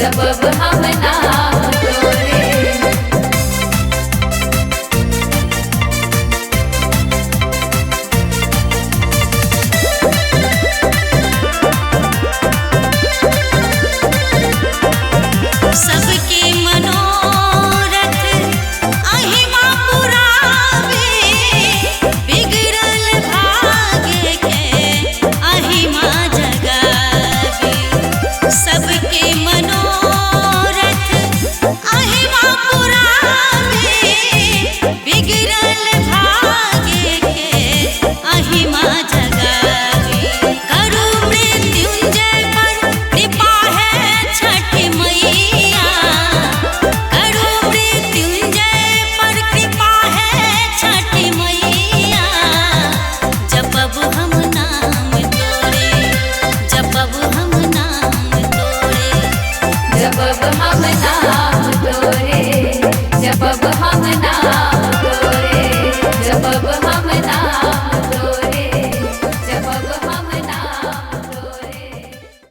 जपब हम नाम तोरे। सबके मनोरथ अहिमा पुरावे, बिगड़ल भाग्य के अहिमा जगावे। सबके मनोरथ अहिमा पुरावे, बिगड़ल भाग्य के अहिमा जगावे। करु मृत्युंजय पर कृपा है छठ मैया, करु मृत्युंजय पर कृपा है छठ मैया। जपब हम नाम तोरे, जपब हम नाम तोरे। जपब हम